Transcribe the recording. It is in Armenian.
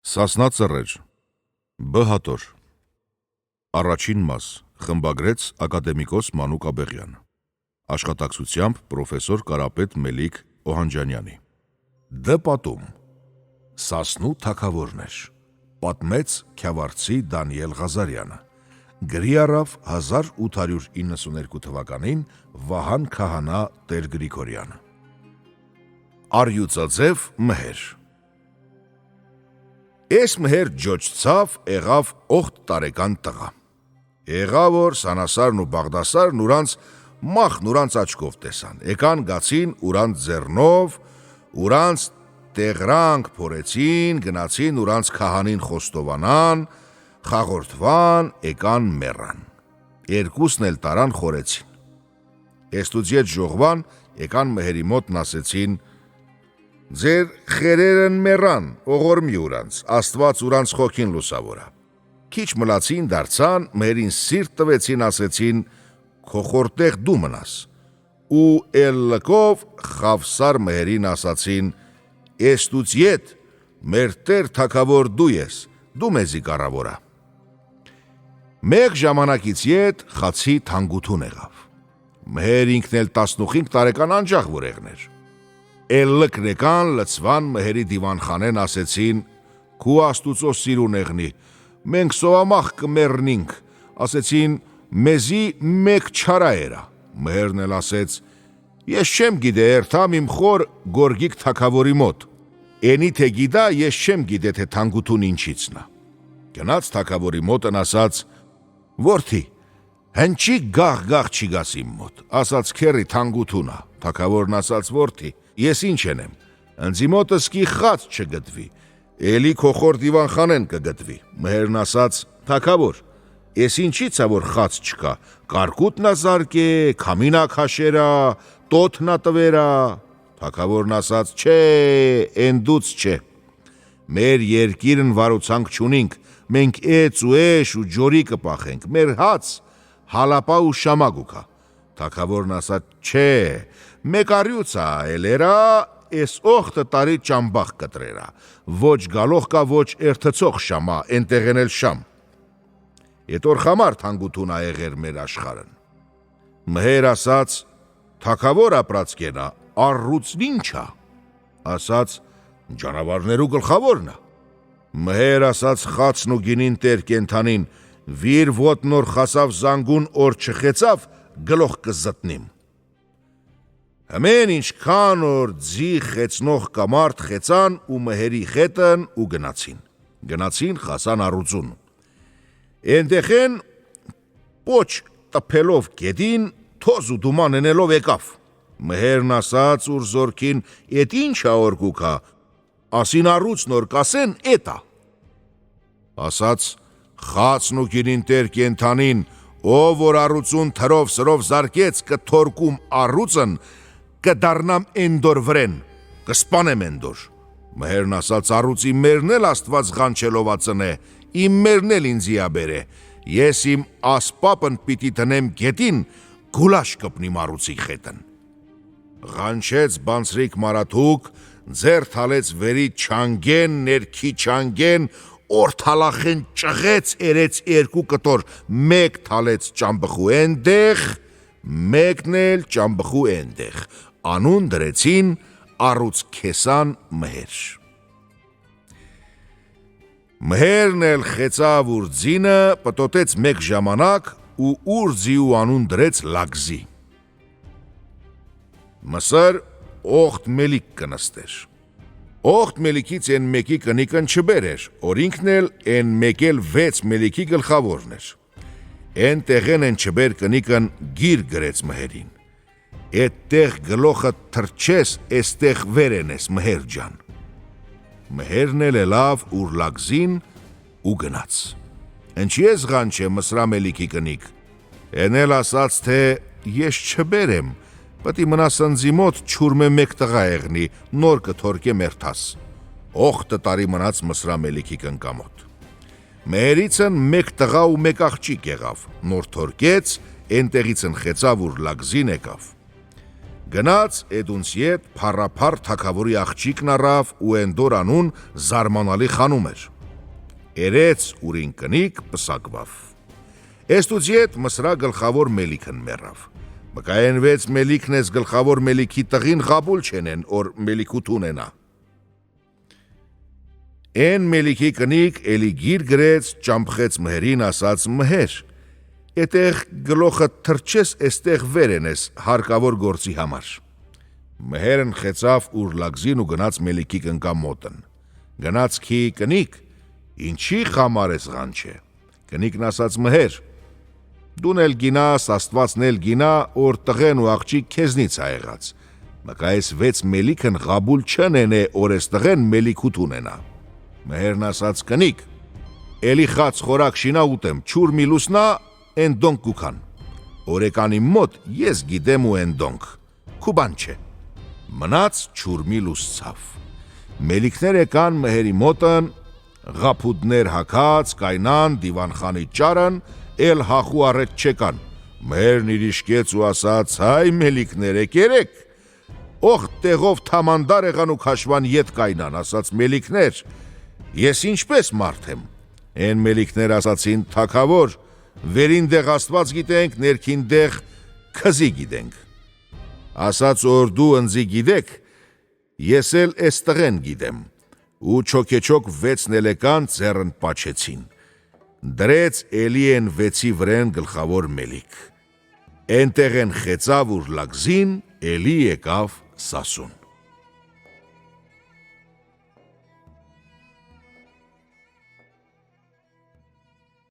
Սասնա ծռեր, Բ հատոր, Առաջին մաս, խմբագրեց ակադեմիկոս Մանուկ Աբեղյան, աշխատակցությամբ պրոֆեսոր Կարապետ Մելիք Օհանջանյանի։ Դ պատում, Սասնու թագավորն էր, պատմեց Քյավառցի Դանիել Ղազարյանը, գրի առավ 1892 թվականին Վահան Քահանա Տեր Գրիգորյանը։ Արյուծաձև մհեր։ Էս մհեր ջոջցավ եղավ 8 տարեկան տղա։ Եղավ որ Սանասարն ու Բաղդասարն ուրանց մախն ուրանց աչկով տեսան, եկան գացին ուրանց ձեռնով, ուրանց տեղրանք փորեցին, գնացին ուրանց քահանին խոստովանան, խաղորդվան, եկան մեռան։ Երկուսն էլ տարան խորեցին։ Էստուձիետ ժողվան, եկան մհերի մոտն ասեցին. ձեր խերերն մեռան, օղորմի ուրանց, Աստված ուրանց խոքին լուսավորա։ Քիչ մլացին դարձան, մհերին սիրտ տվեցին, ասեցին, քո խորտեղ դու մնաս։ Ու էլլկով Խավսար մհերին ասացին, էստուձիետ, մեր տեր թագավոր դու ես, դու մեզի կառավորա։ Մեկ ժամանակից ետ խացի թանգութուն եղավ։ Մհեր ինքն էլ 15 տարեկան անջաղ որեղն էր։ Էլլկն եկան, լծվան մհերի դիվանխանեն, ասեցին, քու Աստուծո սիրուն եղնի, մենք սովամախ կմեռնինք, ասեցին, մեզի մեկ չարա երա։ Մհերն էլ ասեց, ես չեմ գիտե երթամ իմ խոր Գորգիկ թագավորի մոտ, էնի թե գիտա, ես չեմ գիտե թե թանգութուն ինչիցնա։ Գնաց թագավորի մոտն ասաց, որդի, հնչի գաղ չի գաս իմ մոտ, ասաց քերի թանգութունա։ Թագավորն ասաց, որդի, ես ինչ ենեմ, ընձի մոտը սկի խաց չգտվի, էլի քո խոր դիվանխանեն կգտվի։ Մհերն ասաց, թագավոր, ես ինչիցա որ խաց չկա, կարկուտնա զարկե, քամինա քաշերա, տոթնա տվերա։ Թագավորն ասաց, չէ, են դուց չէ, մեր երկիրն վարուցանք չունինք, մենք էծ ու էշ ու ջորի կպախենք, մեր հաց, հալապա ու շամագուկա։ Թագավորն ասաց, չէ, մեկ արյուծա էլերա, ես 8 տարի ճամբախ կտրերա, ոչ գալող կա, ոչ երթցող շամա, ենտեղեն էլ շամ։ Ետ որ խամար թանգութուն ա եղեր մեր աշխարհն։ Մհեր ասաց, թագավոր ապրած կենա, առուծն ինչա։ Ասաց, ջանավարներու գլխավորնա։ Մհեր ասաց, խացն ու գինին տեր կենթանին, վիր ոտնոր խասավ զանգուն օր չխեցավ, գլող կզտնիմ։ Հմեն ինչքան որ ձի խեցնող կամարդ խեցան ու մհերի խետն ու գնացին խասան առուծուն։ Ենտեղեն պոչ տպելով գետին թոզ ու դուման ենելով եկավ։ Մհերն ասաց ուր զորքին, էտ ինչ աղորկուքա, ասին առուծ նոր կասեն էտա։ Ասաց, խացն ու գինին տեր կենթանին, ով որ առուծուն թրով սրով զարկեց կթորկում առուծն, կդարնամ էնդոր վրեն, կսպանեմ էնդոր։ Մհերն ասաց, առուծի մերն էլ Աստված ղանչելով ածնե, իմ մերն էլ ինձի աբեր է, ես իմ ասպապն պիտի տնեմ գետին, գուլաշ կպնիմ առուծի խետն։ Ղանչեց բանցրիկ մարաթուկ, ձեր թալեց վերի չանգեն, ներքի չանգեն, օրթալախեն ճղեց երեց 2 կտոր, մեկ թալեց ճամբխու ենտեղ, մեկն էլ ճամբխու ենտեղ, անուն դրեցին առուծ քեսան մհեր։ Մհերն էլ խեցավ ուր ձինը, պտոտեց մեկ ժամանակ ու ուր ձիու անուն դրեց լագզի։ Մսր 8 մելիք կնստեր։ 8 մելիքից են մեկի կնիկն չբերեր, օրինքն էլ են մեկ էլ 6 մելիքի գլխավորն էր։ Են տեղեն են չբեր կնիկն գիր գրեց մհերին։ Էտ տեղ գլոխը թրչես, էստեղ վերեն ես մհեր ջան։ Մհերն էլ լավ ուր լագզին ու գնաց։ Ընչի ես ղանչ է Մսրա մելիքի կնիկ։ Են էլ ասաց, թե ես չբերեմ, պտի մնաս ընձի մոտ չուրմե մեկ տղա եղնի, նոր կթորկե մերթաս։ 8 տարի մնաց Մսրա մելիքի կնկամոտ։ Մհերիցն մեկ տղա ու մեկ աղջիկ եղավ, նոր թորկեց, ենտեղիցն խեցավ ուր լագզին եկավ։ Գնաց էդունց ետ փառափառ թագավորի աղջիկն առավ ու էնդոր անուն զարմանալի խանում էր։ Երեց ուրին կնիկ պսակվավ։ Էստուձիետ մսրա գլխավոր մելիքն մեռավ։ Մկայենվեց մելիքն ես գլխավոր մելիքի տղին ғաբուլ չենեն, որ մելիքուտ ունենա։ Են մելիքի կնիկ էլի գիր գրեց, ճամփխեց մհերին, ասաց մհեր, էտեղ գլոխը թրջես էստեղ վեր ես հարկավոր գործի համար։ Մհերն խեցավ ուր լագզին ու գնաց մելիքի կնկա մոտն։ Գնաց քի կնիկ, ինչի խամար ես ղանչե։ Կնիկն ասաց մհեր, դուն էլ գինաս, աստվածն էլ գինա, որ տղեն ու աղջիկ քեզնից ա եղած։ Մկայես վեց մելիքն ғաբուլ չնենե, որ ես տղեն մելիքուտ ունենա։ Մհերն ասաց կնիկ, էլի խաց խորակ շինա ուտեմ, չուր միլուսնա, են դոնք կուքան։ Օրեկանի մոտ ես գիդեմ ու են դոնք, կուբան չէ։ Մնաց չուր միլուս ցավ։ Մելիքներ եկան մհերի մոտն, ғապուդներ հակած, կայնան, դիվանխանի ճարն, էլ հախու առետ չեկան։ Մհերն իրիշկեց ու ասաց, հայ մելիքներ եկերեք։ Օխ տեղով թամանդար եղան ու քաշվան ետ կայնան, ասաց մելիքներ, ես ինչպես մարդ եմ։ Են մելիքներ ասացին, թագավոր, վերին դեղ աստված գիտենք, ներքին դեղ քզի գիտենք։ Ասաց որ դու ընձի գիտեք, ես էլ էս տղեն գիտեմ։ Ու չոքեչոք վեցն էլեկան ձեռն պաչեցին։ Դրեց էլի են վեցի վրեն գլխավոր մելիք։ Էնտեղ են խեցավ ուր լագզին, էլի եկավ սասուն։